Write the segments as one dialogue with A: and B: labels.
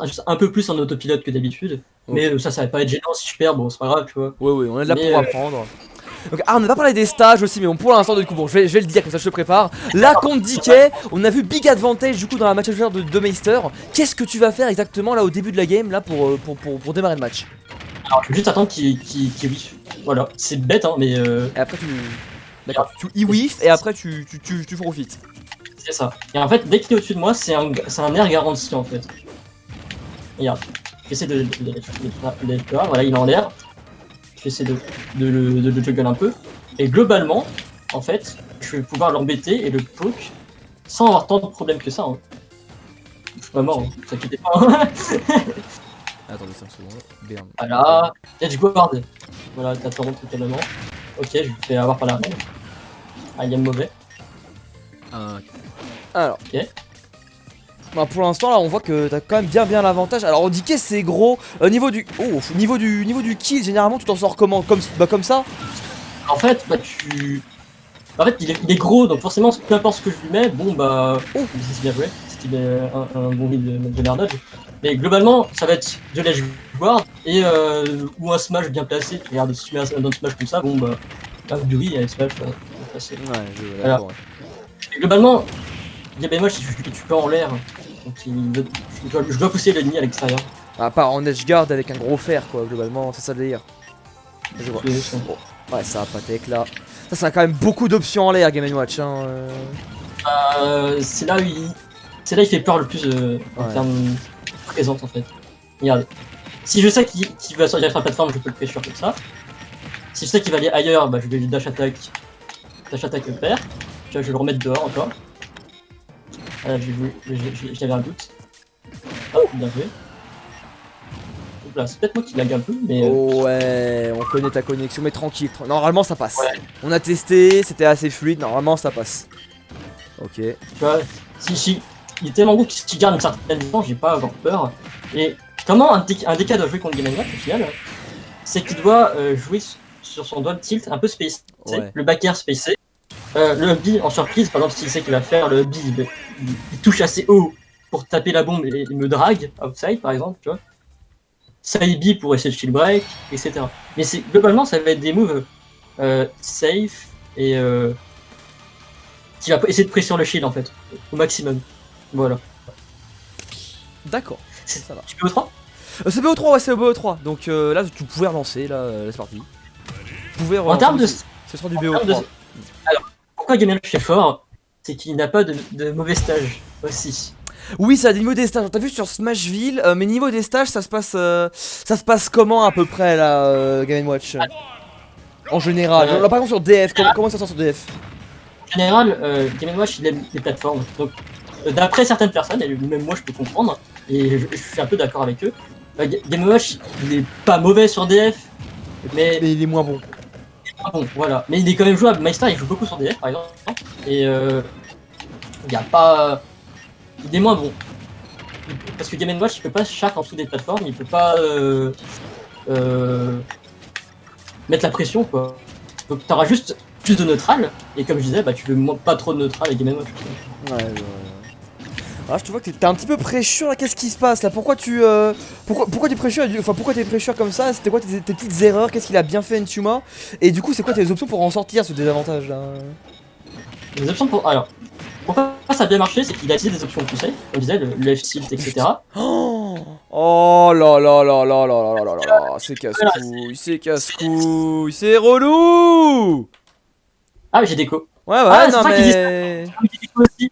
A: juste un peu plus en autopilote que d'habitude. Mais ça va pas être gênant si je perds, bon, c'est pas grave, tu vois.
B: Ouais, on est là pour apprendre. Donc, on n'a pas parlé des stages aussi, mais bon, pour l'instant, du coup, bon, je vais le dire comme ça, je te prépare. Là, contre DK, on a vu Big Advantage du coup dans la match de Meister. Qu'est-ce que tu vas faire exactement là au début de la game là pour démarrer le match?
A: Alors, je vais juste attendre qu'il whiff. Voilà, c'est bête, hein, mais.
B: Et après, tu. D'accord, tu e-whiff et après, tu profites.
A: C'est ça. Et en fait, dès qu'il est au-dessus de moi, c'est un air garanti en fait. Regarde, j'essaie de voir, voilà, il est en l'air. J'essaie de le juggle un peu. Et globalement, en fait, je vais pouvoir l'embêter et le poke sans avoir tant de problèmes que ça. Hein. Je suis pas mort, hein, ne t'inquiétez pas.
B: Attendez 5 secondes. Bam.
A: Voilà, edge guard. Voilà, t'as ton totalement. Ok, je me fais avoir par la reine. Ah, il y a mauvais.
B: Alors.
A: Ok.
B: Bah pour l'instant là on voit que t'as quand même bien l'avantage. Alors DK c'est gros niveau du niveau du kill généralement tu t'en sors comment comme ça.
A: En fait en fait il est gros donc forcément peu importe ce que je lui mets bon bah c'est bien joué c'était un bon lead de merdage. Mais globalement ça va être de l'edge guard et ou un smash bien placé. Regarde si tu mets un smash comme ça bon bah là oui il y a un smash placé.
B: Ouais je d'accord.
A: Et globalement Gabemosh si tu peux en l'air donc je dois pousser l'ennemi à l'extérieur.
B: À part en edge guard avec un gros fer quoi globalement c'est ça le délire. Je vois. Bon. Ouais ça va pas tech là. Ça a quand même beaucoup d'options en l'air Game & Watch hein.
A: C'est là où il fait peur le plus en termes de présence en fait. Regardez. Si je sais qu'il va sortir sur la plateforme, je peux le pressure comme ça. Si je sais qu'il va aller ailleurs, bah je vais lui dash attack le père. Je vais le remettre dehors encore. Voilà, j'avais un doute. Hop, bien joué. Là, c'est peut-être moi qui lag un peu, mais.
B: Ouais, on connaît ta connexion, mais tranquille. Normalement ça passe.
A: Ouais.
B: On a testé, c'était assez fluide, normalement ça passe. Ok.
A: Tu vois, si il est tellement beau qu'il garde une certaine distance, j'ai pas à avoir peur. Et comment un DK doit jouer contre Game & Watch au final, c'est qu'il doit jouer sur son doigt tilt un peu spacé,
B: Ouais.
A: le back air spacé. Le hubby en surprise, par exemple, s'il sait qu'il va faire le hubby, il touche assez haut pour taper la bombe et il me drague outside par exemple, tu vois. Side B pour essayer de shield break, etc. Mais globalement, ça va être des moves safe et qui va essayer de presser le shield en fait, au maximum. Voilà.
B: D'accord.
A: Ça va. Tu peux au 3
B: c'est BO3, ouais, c'est BO3. Donc là, tu pouvais relancer, là, c'est parti. Tu pouvais relancer.
A: En termes de.
B: Ce sera du BO3.
A: Alors, pourquoi Game & Watch est fort? C'est qu'il n'a pas de mauvais stage aussi.
B: Oui, ça a des niveaux des stages. T'as vu sur Smashville, mais niveau des stages, ça se passe comment à peu près là, Game & Watch en général. Là, par exemple sur DF, comment ça sort sur DF?
A: En général, Game & Watch il aime les plateformes. Donc, d'après certaines personnes, et même moi je peux comprendre, et je suis un peu d'accord avec eux, Game & Watch il est pas mauvais sur DF, mais
B: il est moins bon.
A: Bon, voilà. Mais il est quand même jouable. Meister il joue beaucoup sur DF par exemple, et il y a pas. Il est moins bon. Parce que Game & Watch il peut pas shark en dessous des plateformes, il peut pas mettre la pression quoi. Donc t'auras juste plus de neutral, et comme je disais, bah tu veux pas trop de neutral avec Game & Watch.
B: Ouais. Ah, je te vois que t'es un petit peu pressure là, qu'est-ce qui se passe là? Pourquoi tu t'es pressure? Enfin pourquoi t'es pressure comme ça? C'était quoi tes petites erreurs? Qu'est-ce qu'il a bien fait Ntuma? Et du coup c'est quoi tes options pour en sortir ce désavantage là?
A: Les options pour. Alors, pourquoi ça a bien marché, c'est qu'il a utilisé des options de conseil, on disait le F-Tilt, etc.
B: Oh là là là là là là là là là, c'est casse-couille, c'est relou!
A: Ah, j'ai déco.
B: Ouais
A: Ah,
B: non
A: c'est ça qui dit ça.
B: mais...
A: J'ai déco aussi.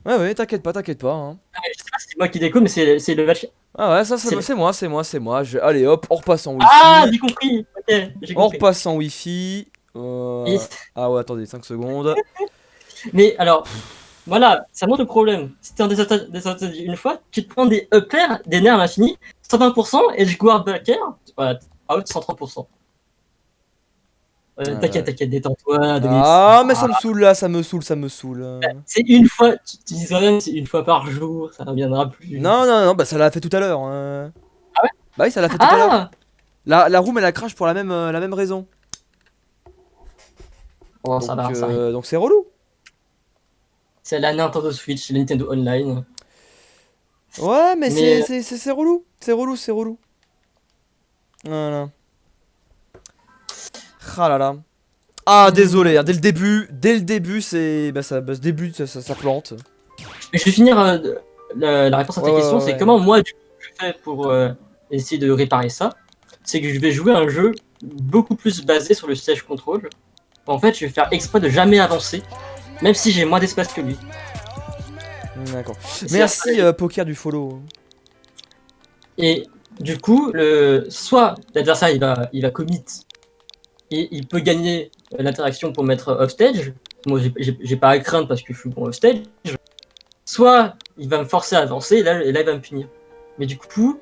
B: Ouais t'inquiète pas hein.
A: Ah, je sais pas si c'est moi qui déco, mais c'est le match.
B: Ah ouais ça c'est moi. Allez hop, on repasse en wifi.
A: Ah, j'ai compris. Ok, j'ai
B: On
A: compris.
B: repasse en wifi. Ah ouais attendez 5 secondes.
A: Mais alors, voilà, ça montre le problème. Si t'es en désavantage une fois, tu te prends des uppers, des nerfs à l'infini, 120%, et je guard backer, voilà, out 130%. T'inquiète, détends-toi, Denis.
B: Ah mais ça me saoule là, ça me saoule.
A: C'est une fois, tu dis toi-même, c'est une fois par jour, ça reviendra plus.
B: Non, bah ça l'a fait tout à l'heure.
A: Ah ouais?
B: Bah oui, ça l'a fait tout à l'heure.
A: Ah!
B: La room elle a crash pour la même raison.
A: Bon, ça va, ça arrive.
B: Donc c'est relou.
A: C'est la Nintendo Switch, la Nintendo Online.
B: Ouais, mais
A: Mais,
B: c'est relou. C'est relou, c'est relou. Voilà. Ah là là. Ah, désolé, hein, dès le début, c'est. Bah, ce début, ça plante.
A: Mais je vais finir la réponse à ta question, c'est
B: Ouais.
A: comment moi du coup, je fais pour essayer de réparer ça. C'est que je vais jouer un jeu beaucoup plus basé sur le siège contrôle. En fait, je vais faire exprès de jamais avancer, même si j'ai moins d'espace que lui.
B: D'accord.
A: C'est
B: Merci,
A: après-
B: Poker du follow.
A: Et du coup, soit l'adversaire il va commit et il peut gagner l'interaction pour mettre offstage. Moi, j'ai pas à craindre parce que je suis bon offstage. Soit il va me forcer à avancer et là il va me punir. Mais du coup,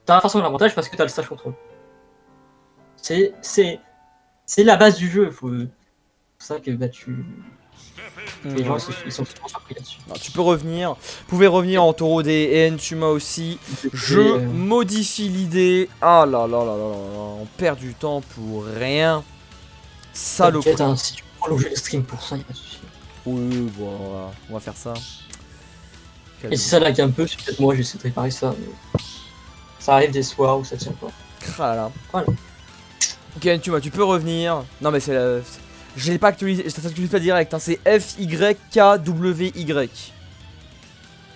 A: t'as forcément l'avantage parce que t'as le stage contrôle. C'est la base du jeu. C'est pour ça que bah, les gens ils sont souvent surpris là-dessus.
B: Non, tu peux revenir. Vous pouvez revenir en taureau des haines, tu m'as aussi. Je
A: Et,
B: modifie l'idée. Ah là là là là là là. On perd du temps pour rien. Saloperie.
A: t'inquiète, hein, si tu peux prolonger le stream pour ça, y'a pas de souci.
B: Oui, bon, on va faire ça.
A: Et si ça lag un peu, c'est peut-être moi, j'essaie de réparer ça. Mais ça arrive des soirs où ça tient pas.
B: Ah là là.
A: Voilà.
B: Ok, tu peux revenir. Non, mais je l'ai pas actualisé. Ça s'actualise pas direct. Hein. C'est FYKWY.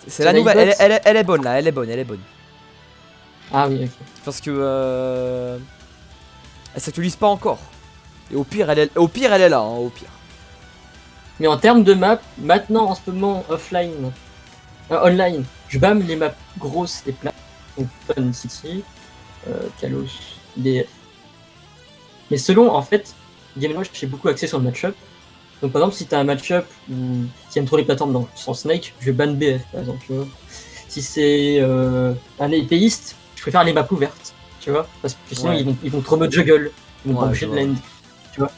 B: C'est la
A: la
B: nouvelle.
A: hitbox
B: Elle est bonne là. Elle est bonne.
A: Ah oui, ok.
B: Parce que. Elle s'actualise pas encore. Et au pire, elle est là. Hein, au pire.
A: Mais en termes de map, maintenant en ce moment offline, online, je bam les maps grosses et plates. Donc Fun City, Kalos, DF. Mais selon en fait, Game Watch j'ai beaucoup axé sur le match-up. Donc par exemple si t'as un match-up qui aime trop les plateformes dans le sens Snake, je vais ban BF par exemple. Tu vois. Si c'est un épéiste, je préfère les maps ouvertes. Tu vois, parce que sinon
B: Ouais.
A: ils vont trop me juggle, ils vont
B: Ouais,
A: t'empêcher
B: je
A: de
B: vois.
A: land. Tu vois.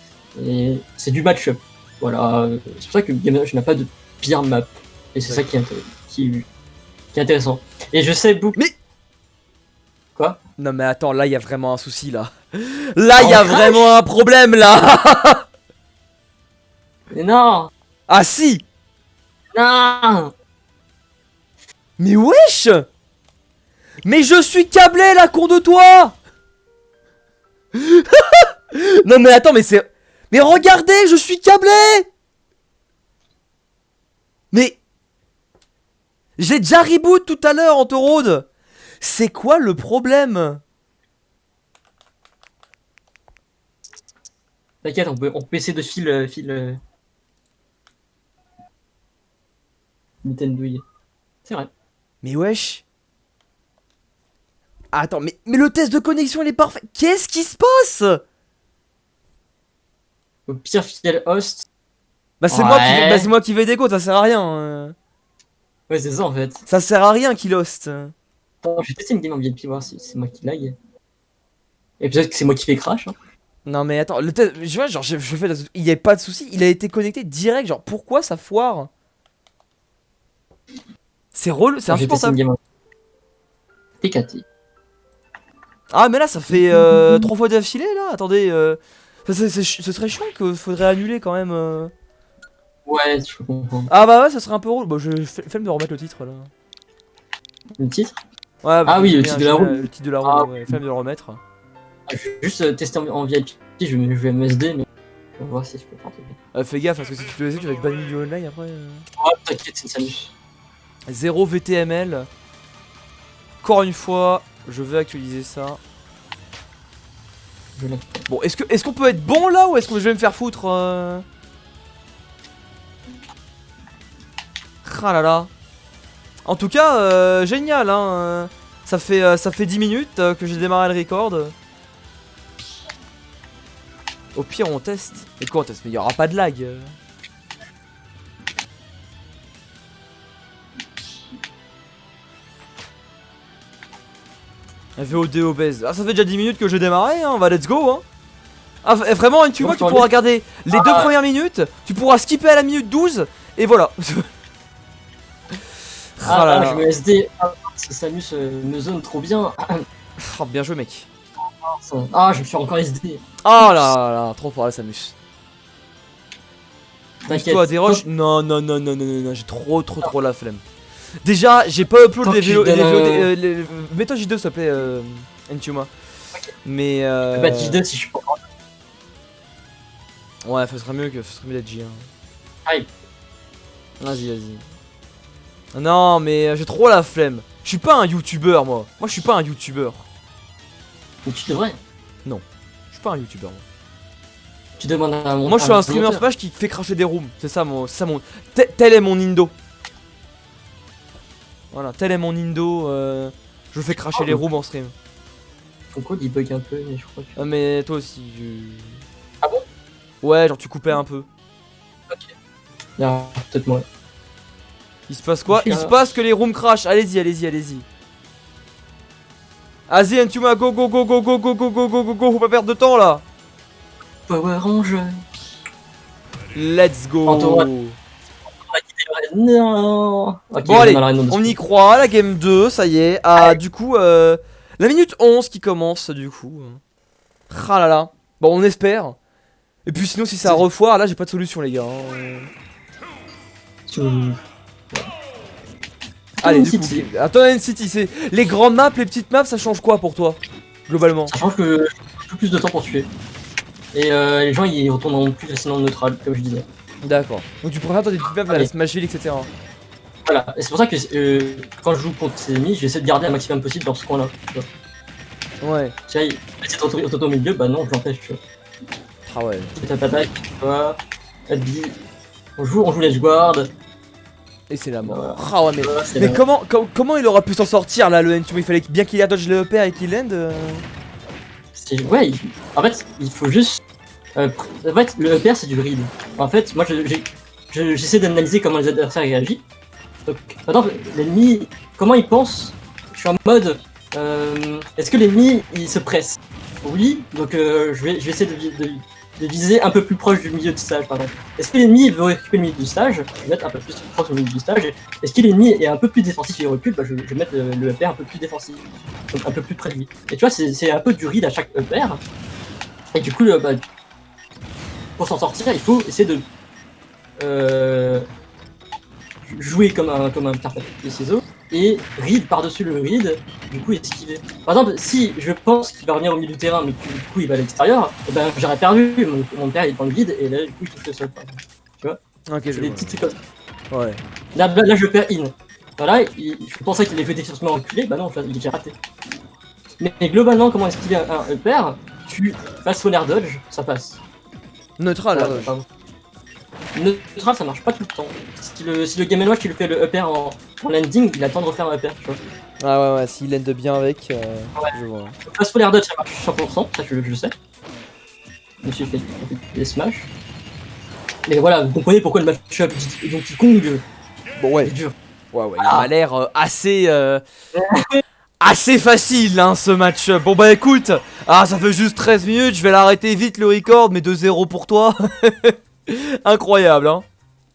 A: Et c'est du match-up. Voilà, c'est pour ça que Game Watch n'a pas de pire map. Et c'est ça qui est intéressant. Et je sais beaucoup.
B: Mais-
A: Quoi?
B: Non, mais attends, là, il y a vraiment un souci là. Là, il y
A: Oh,
B: a
A: crash.
B: vraiment un problème là.
A: Mais non!
B: Ah si.
A: Non!
B: Mais wesh. Mais je suis câblé la con de toi. Non mais attends, mais regardez, je suis câblé. Mais j'ai déjà reboot tout à l'heure en road. C'est quoi le problème?
A: T'inquiète, on peut essayer de fil Nintendo. C'est vrai.
B: Mais wesh. Attends, mais le test de connexion il est parfait. Qu'est-ce qui se passe?
A: Au pire, fil host.
B: Bah c'est
A: Ouais.
B: moi qui vais déco, ça sert à rien.
A: Ouais, c'est ça en fait.
B: Ça sert à rien qu'il host.
A: Attends, je vais tester une game en VIP voir si c'est moi qui lag. Et peut-être que c'est moi qui fais crash. Hein.
B: Non mais attends, le test, je vois genre je fais il y a pas de souci, il a été connecté direct, genre pourquoi ça foire? C'est relou, c'est
A: Attends, je vais tester une
B: insupportable.
A: game en TKT.
B: Ah mais là ça fait 3 fois d'affilée là, attendez, ce serait chiant que faudrait annuler quand même.
A: Ouais, je peux comprendre.
B: Ah bah ouais, ça serait un peu relou. Bon, je fais de remettre le titre là.
A: Le titre?
B: Ouais, parce
A: Ah
B: que
A: oui,
B: j'aime
A: le
B: bien,
A: titre de la
B: j'aime bien
A: roue.
B: le titre de la roue,
A: Ah,
B: ouais, flemme de le remettre.
A: Je vais juste tester en VIP. Je vais MSD, mais je vais voir si je peux tenter.
B: Fais gaffe parce que si tu te laisses, tu vas être banni du online après.
A: Ah, t'inquiète, c'est une s'amuse.
B: 0 VTML. Encore une fois, je vais actualiser ça.
A: Je l'ai.
B: Bon, est-ce qu'on peut être bon là ou est-ce que je vais me faire foutre Ah là là. En tout cas, génial hein. Ça fait 10 minutes que j'ai démarré le record. Au pire, on teste. Et quoi on teste? Mais il y aura pas de lag. VOD obèse. Ah, ça fait déjà 10 minutes que j'ai démarré, hein. On va let's go, hein. Ah, vraiment, tu vois, tu pourras regarder les 2 premières minutes. Tu pourras skipper à la minute 12. Et voilà.
A: Ah,
B: là là.
A: je me SD. Ah, Samus me zone trop bien.
B: Oh, bien joué, mec.
A: Ah, je me suis encore SD.
B: Oh là là là, trop fort, la Samus.
A: T'inquiète.
B: Toi, des roches. Non, j'ai trop la flemme. Déjà, j'ai pas upload
A: Tant
B: les
A: que
B: vélos.
A: je donne
B: Mets-toi J2 s'il te plaît, Entuma. Mais
A: Bah, J2 si je suis pas.
B: ouais, ce serait mieux d'être J1.
A: Aïe.
B: Vas-y. Non, mais j'ai trop la flemme. Je suis pas un youtubeur, moi. Moi, je suis pas un youtubeur.
A: Mais tu devrais.
B: Je suis pas un youtubeur, moi.
A: Tu demandes à mon.
B: Moi, je suis
A: à
B: un streamer
A: monteur.
B: Smash qui fait cracher des rooms. C'est ça mon. Tel est mon Indo. Voilà, tel est mon Indo. Je fais cracher les rooms en stream.
A: Ton code il bug un peu, mais je crois que.
B: Ah, mais toi aussi.
A: Ah bon?
B: Ouais, genre tu coupais un peu.
A: Ok. Non, peut-être moi.
B: Il se passe quoi?
A: Ok,
B: Il se passe que les rooms crash. Allez-y. Vas-y, Entuma, go, faut pas perdre de temps là.
A: Power Ranger.
B: Let's go.
A: Antoine. Non. Ok,
B: Bon, allez,
A: dans la reine de
B: on
A: Spring.
B: y croit, la game 2, ça y est. Ah, du coup, la minute 11 qui commence, du coup. Ah là là. Bon, on espère. Et puis sinon, si ça refoire, là, j'ai pas de solution, les gars. Allez, du coup, attends, N-City, c'est les grandes maps, les petites maps, ça change quoi pour toi, globalement?
A: Ça change que un peu plus de temps pour tuer. Et les gens ils retournent plus facilement en neutral, comme je disais.
B: D'accord. Donc tu préfères toi des petites maps à la Smashville, etc.
A: Voilà, et c'est pour ça que quand je joue contre ces ennemis, j'essaie de garder un maximum possible dans ce coin-là. Tu vois.
B: Ouais.
A: Tu vois, essayer de au milieu, bah non, je l'empêche, tu vois.
B: Ah ouais.
A: Tu tapes attaque, tu vois. Adbi. On joue les guard.
B: Et c'est la mort.
A: Voilà.
B: Ah ouais, mais,
A: Voilà, c'est
B: mais
A: la-
B: comment il aura pu s'en sortir là, le N2? Il fallait bien qu'il a dodge le EPR et qu'il end.
A: Ouais, en fait, il faut juste. En fait, le EPR c'est du read. En fait, moi j'essaie d'analyser comment les adversaires réagissent. Donc, par exemple, l'ennemi, comment il pense? Je suis en mode. Est-ce que l'ennemi il se presse? Oui, donc je vais essayer de viser un peu plus proche du milieu du stage, par exemple. Est-ce que l'ennemi veut récupérer le milieu du stage? Je vais mettre un peu plus proche du milieu du stage. Est-ce que l'ennemi est un peu plus défensif et il recule? Bah, je vais mettre le EPR un peu plus défensif. Donc un peu plus près de lui. Et tu vois, c'est un peu du read à chaque EPR. Et du coup, bah, pour s'en sortir, il faut essayer de jouer comme un carpet de ciseaux et read par-dessus le read, du coup esquiver. Par exemple, si je pense qu'il va revenir au milieu du terrain mais que du coup il va à l'extérieur, et ben j'aurais perdu, mon père il est dans le vide et là du coup il touche le sol. Tu vois?
B: Ok,
A: C'est
B: je
A: des
B: vois.
A: petites séquences.
B: Ouais.
A: Là je perds in. Voilà, je pensais qu'il allait fait définitivement reculer, bah non, il est déjà raté. Mais globalement, comment esquiver un EPR? Tu passes sur l'air dodge, ça passe.
B: Neutral, là.
A: Pardon. Neutral ça marche pas tout le temps. Si le Game & Watch qui le fait le EPR en landing, il attend de refaire un EPR, tu vois.
B: Ah ouais, s'il end bien avec, je vois.
A: Passe pour l'air dodge ça marche 100%, ça je sais. Je me suis fait des smash. Mais voilà, vous comprenez pourquoi le match-up Donkey Kong
B: Bon, ouais.
A: est dur.
B: Ouais, il a l'air assez facile, hein, ce match. Bon, bah écoute, ça fait juste 13 minutes, je vais l'arrêter vite le record, mais 2-0 pour toi. Incroyable, hein.